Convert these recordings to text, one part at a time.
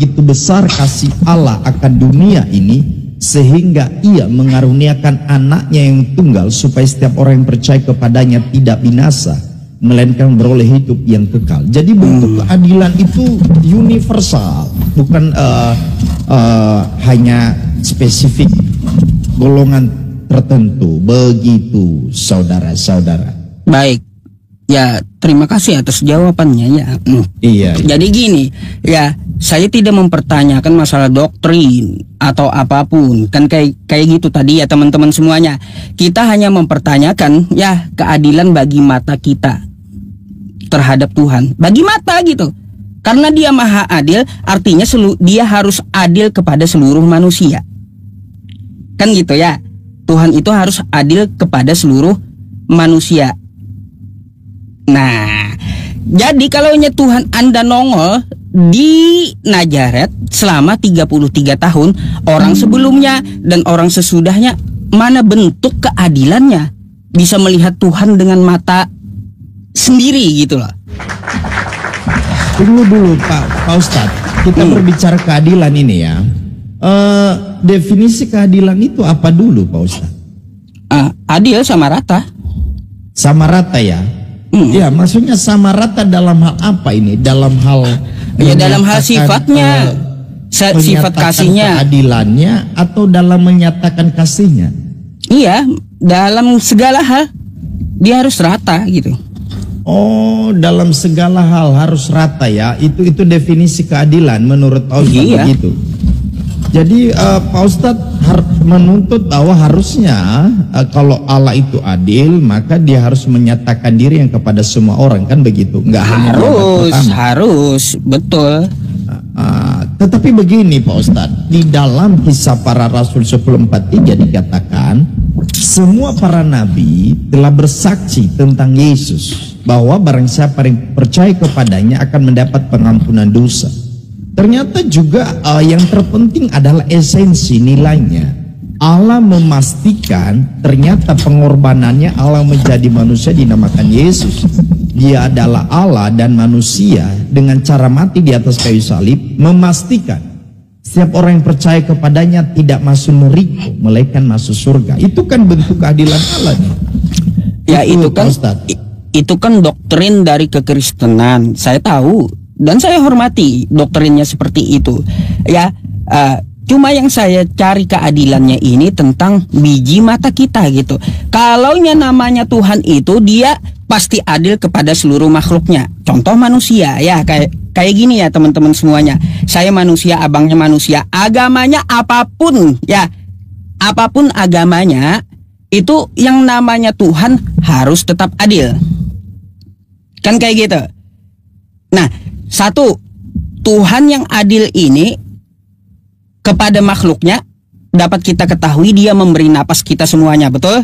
begitu besar kasih Allah akan dunia ini, sehingga ia mengaruniakan anaknya yang tunggal supaya setiap orang yang percaya kepadanya tidak binasa, melainkan beroleh hidup yang kekal. Jadi bentuk keadilan itu universal, bukan hanya spesifik golongan tertentu. Begitu saudara-saudara. Baik. Ya, terima kasih atas jawabannya ya. Iya. Jadi gini, ya, saya tidak mempertanyakan masalah doktrin atau apapun. Kan kayak gitu tadi ya teman-teman semuanya. Kita hanya mempertanyakan ya keadilan bagi mata kita terhadap Tuhan. Bagi mata gitu. Karena dia maha adil, artinya dia harus adil kepada seluruh manusia. Kan gitu ya. Tuhan itu harus adil kepada seluruh manusia. Nah, jadi kalau Tuhan Anda nongol di Nazaret selama 33 tahun, orang sebelumnya dan orang sesudahnya, mana bentuk keadilannya? Bisa melihat Tuhan dengan mata sendiri gitu loh. Tunggu dulu Pak Ustadz, kita berbicara keadilan ini ya. Definisi keadilan itu apa dulu Pak Ustadz? Adil sama rata. Sama rata ya? Ya, maksudnya sama rata dalam hal apa ini? Dalam hal ya, dalam hal sifatnya, sifat kasihnya, keadilannya, atau dalam menyatakan kasihnya? Iya, dalam segala hal dia harus rata gitu. Oh, dalam segala hal harus rata ya. Itu definisi keadilan menurut Pak Ustadz begitu. Jadi Pak Ustadz menuntut bahwa harusnya kalau Allah itu adil, maka dia harus menyatakan diri yang kepada semua orang, kan begitu? Enggak harus, betul. Tetapi begini Pak Ustadz, di dalam Kisah Para Rasul 10:43 dikatakan semua para nabi telah bersaksi tentang Yesus bahwa barang siapa yang percaya kepadanya akan mendapat pengampunan dosa. Ternyata juga yang terpenting adalah esensi nilainya. Allah memastikan ternyata pengorbanannya, Allah menjadi manusia dinamakan Yesus. Dia adalah Allah dan manusia dengan cara mati di atas kayu salib, memastikan setiap orang yang percaya kepadanya tidak masuk neraka, melainkan masuk surga. Itu kan bentuk keadilan Allah nih. Ya itu kan doktrin dari kekristenan. Saya tahu dan saya hormati doktrinnya seperti itu. Ya, cuma yang saya cari keadilannya ini tentang biji mata kita gitu. Kalau namanya Tuhan itu dia pasti adil kepada seluruh makhluknya. Contoh manusia ya, kayak gini ya teman-teman semuanya. Saya manusia, abangnya manusia, agamanya apapun ya, apapun agamanya, itu yang namanya Tuhan harus tetap adil. Kan kayak gitu. Nah, satu, Tuhan yang adil ini kepada makhluknya dapat kita ketahui dia memberi napas kita semuanya, betul?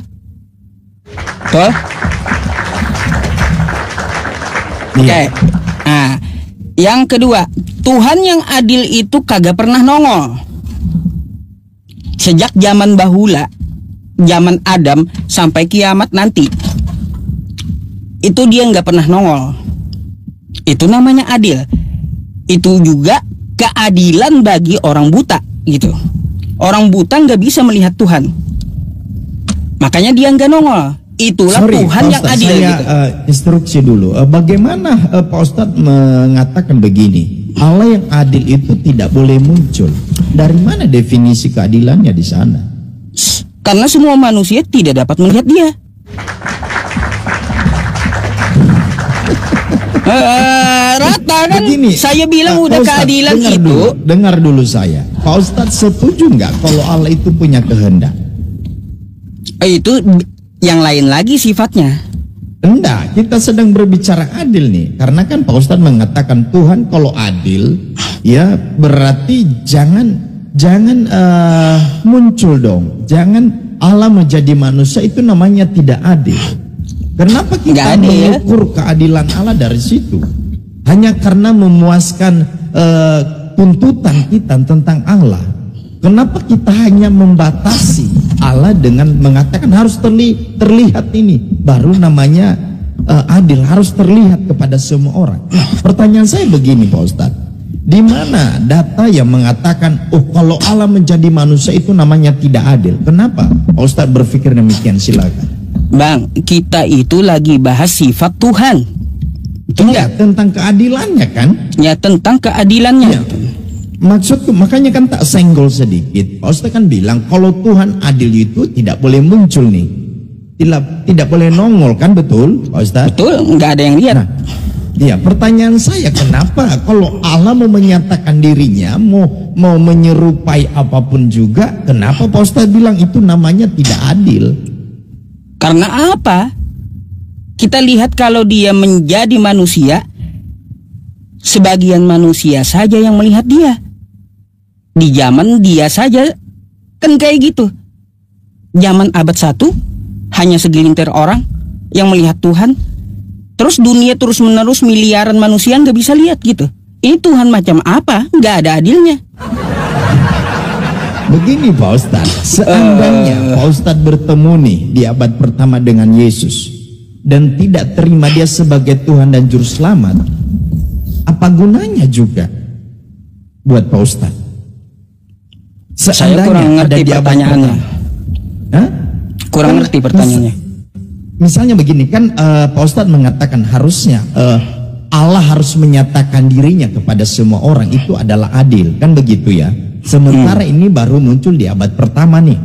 Betul? Oke. Nah, yang kedua, Tuhan yang adil itu kagak pernah nongol. Sejak zaman bahula, zaman Adam sampai kiamat nanti, itu dia nggak pernah nongol. Itu namanya adil. Itu juga keadilan bagi orang buta gitu. Orang buta nggak bisa melihat Tuhan, makanya dia nggak nongol. Itulah Tuhan yang adil. Saya gitu. Instruksi dulu. Bagaimana Pak Ustadz mengatakan begini? Allah yang adil itu tidak boleh muncul. Dari mana definisi keadilannya di sana? Karena semua manusia tidak dapat melihat dia. Rata kan. Begini, saya bilang udah Ustadz, keadilan itu. Dengar dulu saya. Pak Ustadz setuju nggak kalau Allah itu punya kehendak? Itu yang lain lagi sifatnya. Enggak, kita sedang berbicara adil nih. Karena kan Pak Ustadz mengatakan Tuhan kalau adil, ya berarti jangan muncul dong. Jangan Allah menjadi manusia, itu namanya tidak adil. Kenapa kita mengukur keadilan Allah dari situ? Hanya karena memuaskan tuntutan kita tentang Allah. Kenapa kita hanya membatasi Allah dengan mengatakan harus terlihat ini, baru namanya adil, harus terlihat kepada semua orang. Pertanyaan saya begini Pak Ustadz, Di mana data yang mengatakan, oh kalau Allah menjadi manusia itu namanya tidak adil? Kenapa Pak Ustadz berpikir demikian? Silakan. Bang, kita itu lagi bahas sifat Tuhan. Iya, tentang keadilannya kan? Ya, tentang keadilannya. Ya. Maksudku, makanya kan tak senggol sedikit. Pak Ustadz kan bilang kalau Tuhan adil itu tidak boleh muncul nih. Tidak boleh nongol kan, betul Pak Ustadz? Betul, nggak ada yang lihat. Nah, ya, pertanyaan saya, kenapa kalau Allah mau menyatakan dirinya, mau menyerupai apapun juga, kenapa Pak Ustadz bilang itu namanya tidak adil? Karena apa? Kita lihat kalau dia menjadi manusia, sebagian manusia saja yang melihat dia. Di zaman dia saja kan kayak gitu. Zaman abad 1 hanya segelintir orang yang melihat Tuhan. Terus dunia terus menerus miliaran manusia nggak bisa lihat gitu. Ini Tuhan macam apa? Nggak ada adilnya. Begini Pak Ustadz, seandainya Pak Ustadz bertemu nih di abad pertama dengan Yesus dan tidak terima dia sebagai Tuhan dan Juru Selamat, apa gunanya juga buat Pak Ustadz? Saya kurang ngerti pertanyaannya. Kurang ngerti pertanyaannya. Misalnya begini kan, Pak Ustadz mengatakan harusnya Allah harus menyatakan dirinya kepada semua orang, itu adalah adil, kan begitu ya? Sementara ini baru muncul di abad pertama nih.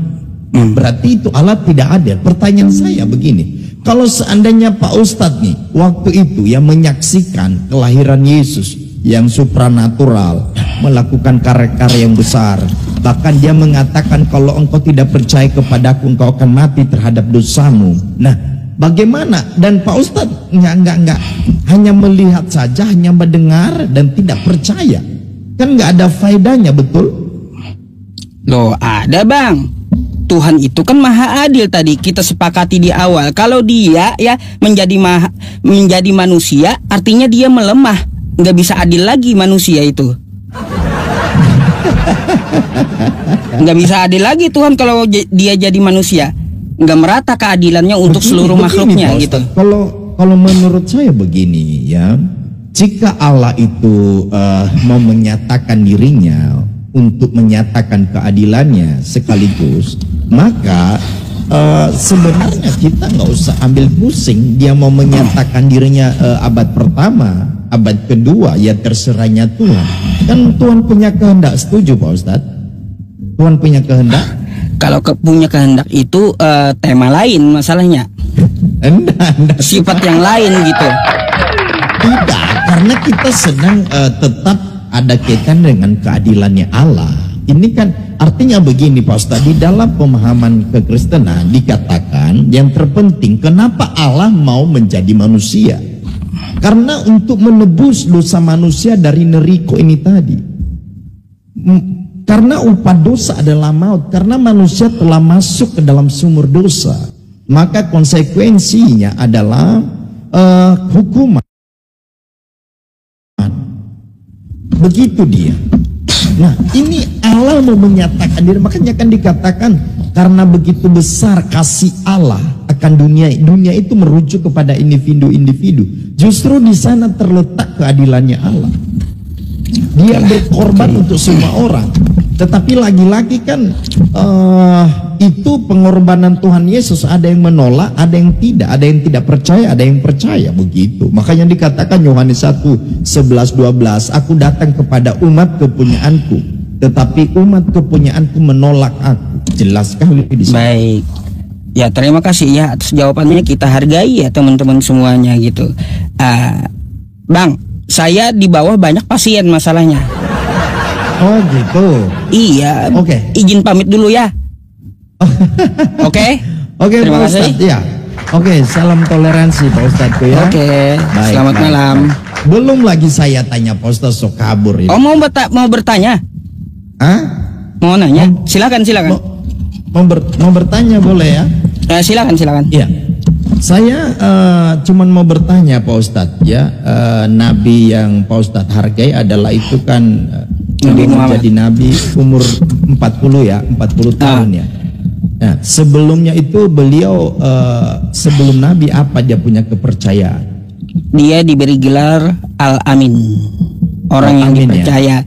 Berarti itu Allah tidak adil. Pertanyaan saya begini, kalau seandainya Pak Ustadz nih waktu itu yang menyaksikan kelahiran Yesus yang supranatural, melakukan karya-karya yang besar, bahkan dia mengatakan kalau engkau tidak percaya kepadaku engkau akan mati terhadap dosamu. Nah, bagaimana? Dan Pak Ustadz nggak hanya melihat saja, hanya mendengar dan tidak percaya, kan nggak ada faedahnya, betul? Loh, ada Bang. Tuhan itu kan maha adil, tadi kita sepakati di awal. Kalau dia ya menjadi manusia, artinya dia melemah, nggak bisa adil lagi manusia itu. Nggak bisa adil lagi Tuhan kalau dia jadi manusia, nggak merata keadilannya untuk seluruh makhluknya gitu. Kalau menurut saya begini ya, jika Allah itu mau menyatakan dirinya untuk menyatakan keadilannya sekaligus, maka sebenarnya kita nggak usah ambil pusing. Dia mau menyatakan dirinya abad pertama, abad kedua, ya terserahnya Tuhan. Kan Tuhan punya kehendak, setuju Pak Ustadz? Tuhan punya kehendak? Kalau punya kehendak itu tema lain masalahnya. Enggak. Sifat yang lain gitu. Tidak, karena kita sedang tetap ada kaitan dengan keadilannya Allah. Ini kan artinya begini Pak Ustadz, di dalam pemahaman kekristenan dikatakan yang terpenting kenapa Allah mau menjadi manusia, karena untuk menebus dosa manusia dari neriko ini tadi. Karena upah dosa adalah maut, karena manusia telah masuk ke dalam sumur dosa, maka konsekuensinya adalah hukuman. Begitu dia. Nah, ini Allah mau menyatakan diri, makanya kan dikatakan karena begitu besar kasih Allah akan dunia itu merujuk kepada individu-individu. Justru di sana terletak keadilannya Allah. Dia berkorban untuk semua orang. Tetapi lagi-lagi kan itu pengorbanan Tuhan Yesus, ada yang menolak, ada yang tidak percaya, ada yang percaya, begitu. Makanya dikatakan Yohanes 1:11-12, aku datang kepada umat kepunyaanku, tetapi umat kepunyaanku menolak aku. Jelas sekali di sini. Baik. Ya, terima kasih ya atas jawabannya, kita hargai ya teman-teman semuanya gitu. Bang, saya di bawah banyak pasien masalahnya. Oh gitu. Iya. Oke. Izin pamit dulu ya. Oke. Oke, terima Pak kasih. Ustadz. Ya. Oke, salam toleransi Pak Ustadz ya. Oke. Selamat malam. Belum lagi saya tanya Pak Ustadz, sok kabur ini. Oh, mau bertanya? Hah? Mau nanya? Silakan. Mau bertanya boleh ya? Silakan. Iya. Saya cuman mau bertanya Pak Ustadz ya, nabi yang Pak Ustadz hargai adalah itu kan Nabi Muhammad, menjadi nabi umur 40 tahun ya. Nah, sebelumnya itu beliau sebelum nabi apa dia punya kepercayaan? Dia diberi gelar Al-Amin orang yang amin, dipercaya.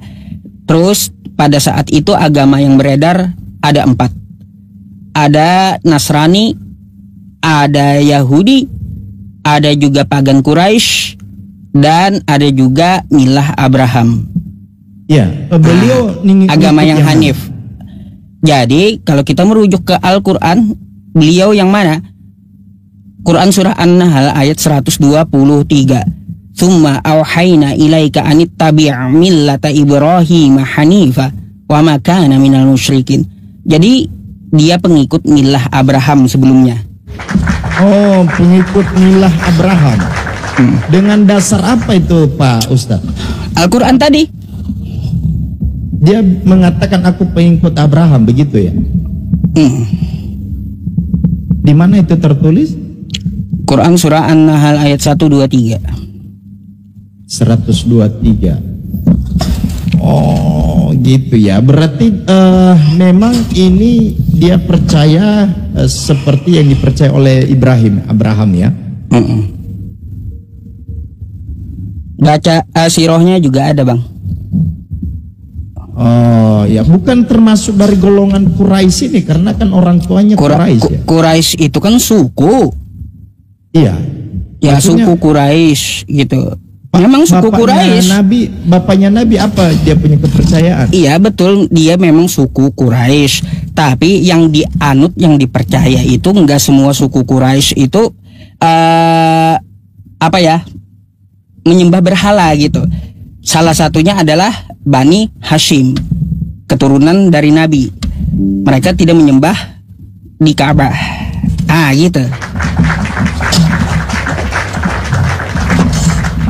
Terus pada saat itu agama yang beredar ada 4. Ada Nasrani, ada Yahudi, ada juga pagan Quraisy, dan ada juga milah Abraham. Ya, beliau agama yang Hanif. Jadi kalau kita merujuk ke Al-Quran, beliau yang mana? Quran surah An-Nahl ayat 123. Tsumma auhayna ilaika anittabi' millata Ibrahim hanifa wa ma kana minal musyrikin. Jadi dia pengikut milah Abraham sebelumnya. Oh, pengikut milah Abraham. Dengan dasar apa itu Pak Ustadz? Al-Quran tadi. Dia mengatakan aku pengikut Abraham, begitu ya? Di mana itu tertulis? Quran surah An-Nahl ayat 123. 123. Oh, gitu ya. Berarti memang ini dia percaya seperti yang dipercaya oleh Abraham ya. Baca sirahnya juga ada, Bang. Oh ya, bukan termasuk dari golongan Quraisy ini karena kan orang tuanya Quraisy ya. Quraisy itu kan suku. Iya. Ya, maksudnya, suku Quraisy gitu. Memang suku Quraisy. Bapaknya Nabi apa dia punya kepercayaan? Iya betul, dia memang suku Quraisy. Tapi yang dianut, yang dipercaya itu enggak semua suku Quraisy itu apa ya? Menyembah berhala gitu. Salah satunya adalah Bani Hashim, keturunan dari Nabi. Mereka tidak menyembah di Ka'bah. Gitu.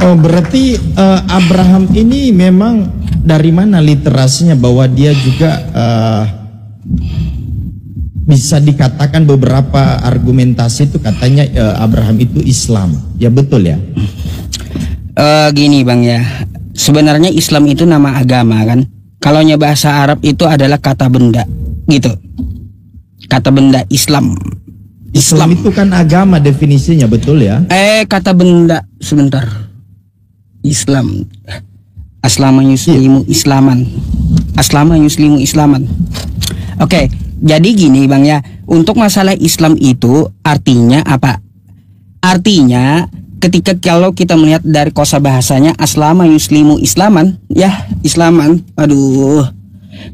Oh, berarti Abraham ini memang dari mana literasinya bahwa dia juga bisa dikatakan beberapa argumentasi itu katanya Abraham itu Islam. Ya betul ya? Gini Bang ya. Sebenarnya Islam itu nama agama kan. Kalau bahasa Arab itu adalah kata benda gitu. Kata benda Islam. Islam itu kan agama definisinya, betul ya? Kata benda sebentar. Islam. Aslama yuslimu islaman. Aslama yuslimu islaman. Oke, jadi gini Bang ya. Untuk masalah Islam itu artinya apa? Artinya ketika kalau kita melihat dari kosa bahasanya aslama yuslimu islaman, ya islaman,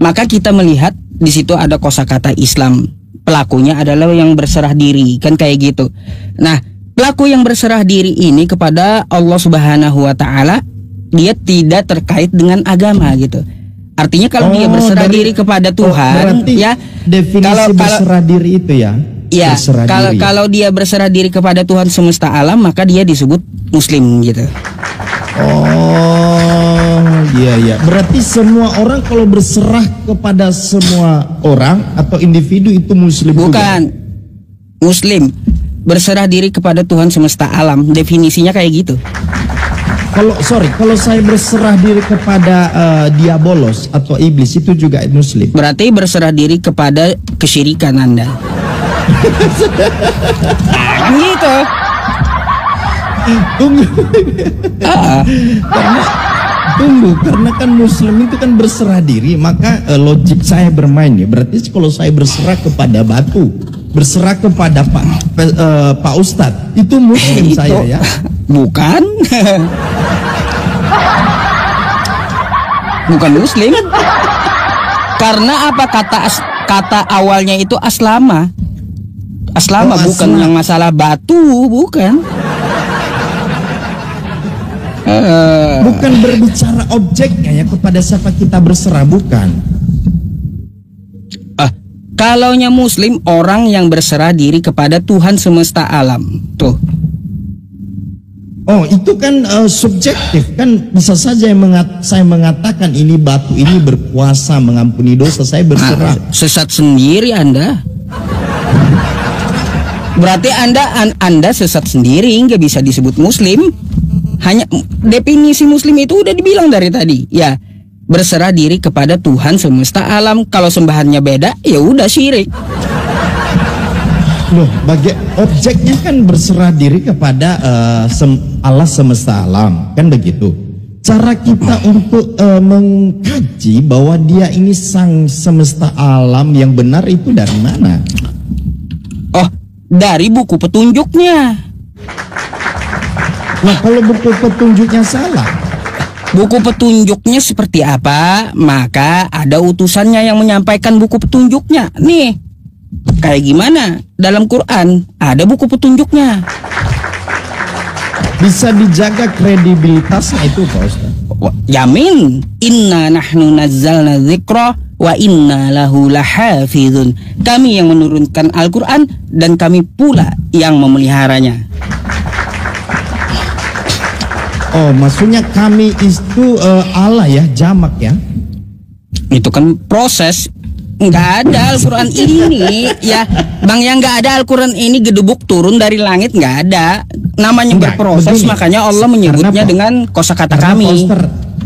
maka kita melihat di situ ada kosakata Islam. Pelakunya adalah yang berserah diri, kan kayak gitu. Nah, pelaku yang berserah diri ini kepada Allah Subhanahu wa taala, dia tidak terkait dengan agama gitu. Artinya kalau dia berserah diri kepada Tuhan, ya definisi berserah diri itu ya. Ya, kalau dia berserah diri kepada Tuhan semesta alam, maka dia disebut Muslim gitu. Oh, iya. Berarti semua orang kalau berserah kepada semua orang atau individu itu Muslim. Bukan juga? Muslim berserah diri kepada Tuhan semesta alam, definisinya kayak gitu. Kalau saya berserah diri kepada diabolos atau iblis itu juga Muslim. Berarti berserah diri kepada kesyirikan Anda. Gitu. Karena kan Muslim itu kan berserah diri, maka logik saya bermain ya. Berarti kalau saya berserah kepada batu, berserah kepada Pak Ustadz, itu Muslim itu, saya ya. Bukan. Bukan Muslim. Karena apa, kata awalnya itu aslama. Aslama bukan yang masalah batu, bukan. Bukan berbicara objeknya ya, kepada siapa kita berserah, bukan. Kalaunya Muslim, orang yang berserah diri kepada Tuhan semesta alam. Tuh. Oh, itu kan subjektif kan, bisa saja saya mengatakan ini batu ini berkuasa mengampuni dosa, saya berserah. Sesat sendiri Anda. Berarti Anda sesat sendiri, nggak bisa disebut Muslim. Hanya definisi Muslim itu udah dibilang dari tadi, ya berserah diri kepada Tuhan semesta alam. Kalau sembahannya beda, ya udah syirik. Loh, objeknya kan berserah diri kepada Allah semesta alam, kan begitu. cara kita untuk mengkaji bahwa dia ini sang semesta alam yang benar itu dari mana? Oh, dari buku petunjuknya. Nah, kalau buku petunjuknya salah, buku petunjuknya seperti apa, maka ada utusannya yang menyampaikan buku petunjuknya. Nih, kayak gimana? Dalam Quran ada buku petunjuknya. bisa dijaga kredibilitasnya itu Pak Ustaz. Yamin, inna nahnu nazzalna dzikra wa inna lahu lahafizun. Kami yang menurunkan Al-Quran dan kami pula yang memeliharanya. Oh, maksudnya kami itu Allah ya, jamak ya? Itu kan proses. Nggak ada Al-Quran ini ya Bang, yang nggak ada Al-Quran ini gedebuk turun dari langit, nggak ada. Namanya berproses, begini, makanya Allah menyebutnya dengan kosakata kami.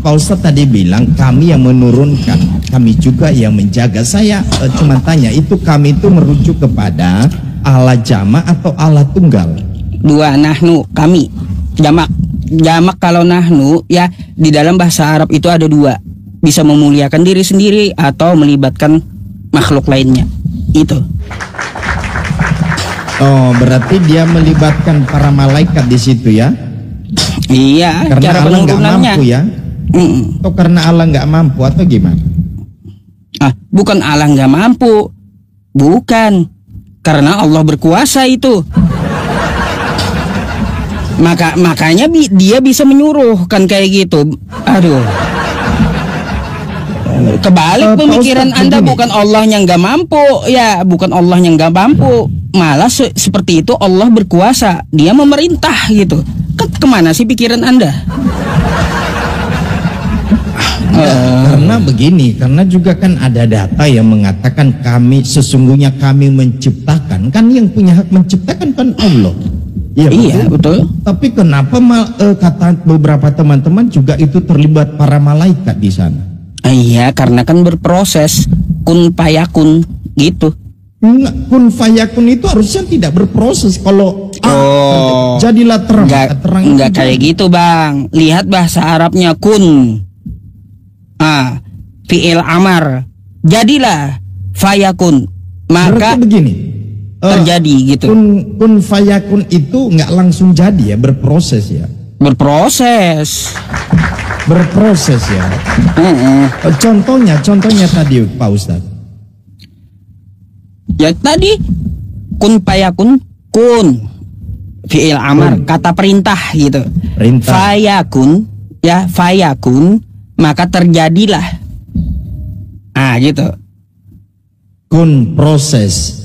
Pak Ustaz tadi bilang kami yang menurunkan, kami juga yang menjaga. Saya cuma tanya, itu kami itu merujuk kepada Allah jamak atau Allah tunggal? Dua, nahnu, kami. Jamak kalau nahnu ya di dalam bahasa Arab itu ada dua, bisa memuliakan diri sendiri atau melibatkan makhluk lainnya. Itu. Oh, berarti dia melibatkan para malaikat di situ ya? Iya, karena cara Allah nggak mampu ya? Atau karena Allah nggak mampu atau gimana? Bukan Allah nggak mampu, bukan, karena Allah berkuasa itu. Makanya dia bisa menyuruh kan kayak gitu. Aduh. Kebalik pemikiran Anda, bukan Allah yang nggak mampu ya, bukan Allah yang nggak mampu, malah seperti itu Allah berkuasa, dia memerintah gitu. Kemana sih pikiran Anda? Karena begini, karena juga kan ada data yang mengatakan sesungguhnya kami menciptakan, kan yang punya hak menciptakan kan Allah. Ya, iya betul. Tapi kenapa kata beberapa teman-teman juga itu terlibat para malaikat di sana? Iya, karena kan berproses, kun fayakun gitu. Enggak, kun fayakun itu harusnya tidak berproses. Kalau jadilah terang. Enggak kayak gitu Bang. Lihat bahasa Arabnya kun. Fi'il amar. Jadilah fayakun. Maka berarti begini. Terjadi gitu. Kun fayakun itu nggak langsung jadi ya, berproses ya. Berproses ya. Contohnya tadi Pak Ustaz. Ya tadi kun fayakun, kun fi'il amar, kata perintah gitu. Perintah. Fayakun ya, fayakun maka terjadilah. Gitu. Kun proses.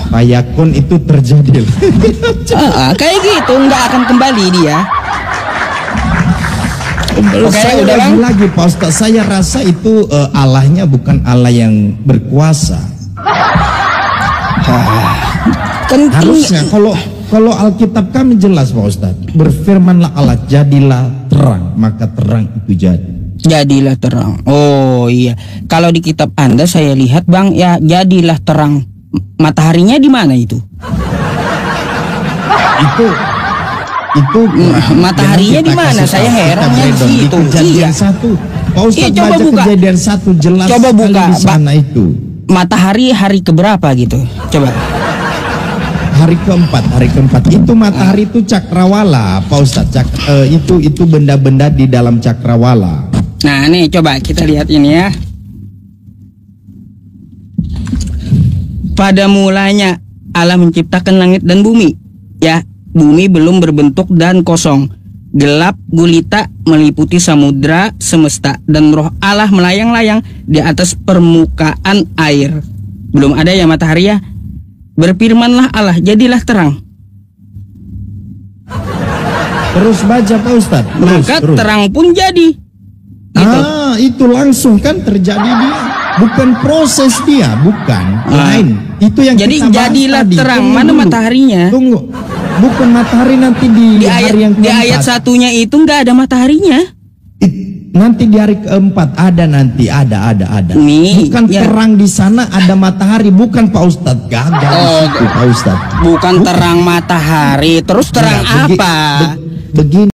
Fayakun itu terjadi. Kayak gitu, nggak akan kembali dia. Saya udah lagi Pak Ustaz, saya rasa itu Allahnya bukan Allah yang berkuasa. Kan harusnya kalau Alkitab kami jelas Pak Ustaz, berfirmanlah Allah, jadilah terang, maka terang itu jadi. Jadilah terang. Oh iya, kalau di kitab Anda saya lihat Bang ya, jadilah terang. Mataharinya di mana itu? Itu mataharinya di mana? Saya heran ya di situ. Kejadian 1. Pak Ustaz baca Kejadian 1 jelas. Coba buka di sana itu. Matahari hari keberapa gitu? Coba. Hari keempat. Itu matahari itu cakrawala, Pak Ustaz. Itu benda-benda di dalam cakrawala. Nah, nih coba kita lihat ini ya. Pada mulanya Allah menciptakan langit dan bumi. Ya, bumi belum berbentuk dan kosong. Gelap gulita meliputi samudra semesta, dan roh Allah melayang-layang di atas permukaan air. Belum ada ya matahari ya. Berfirmanlah Allah, jadilah terang. Terus baca Pak Ustaz. Maka terang pun jadi. Gitu. Itu langsung kan terjadi dia. Bukan proses dia, bukan. Lain. Itu yang jadi kita bahas jadilah tadi. Terang. Mana mataharinya? Tunggu. Bukan matahari nanti di hari yang keempat. Di ayat satunya itu nggak ada mataharinya. Nanti di hari keempat ada nanti, ada. Nih, bukan ya. Terang di sana ada matahari, bukan Pak Ustadz. Gagal itu Pak Ustadz. Bukan terang matahari, terus terang apa? Begini.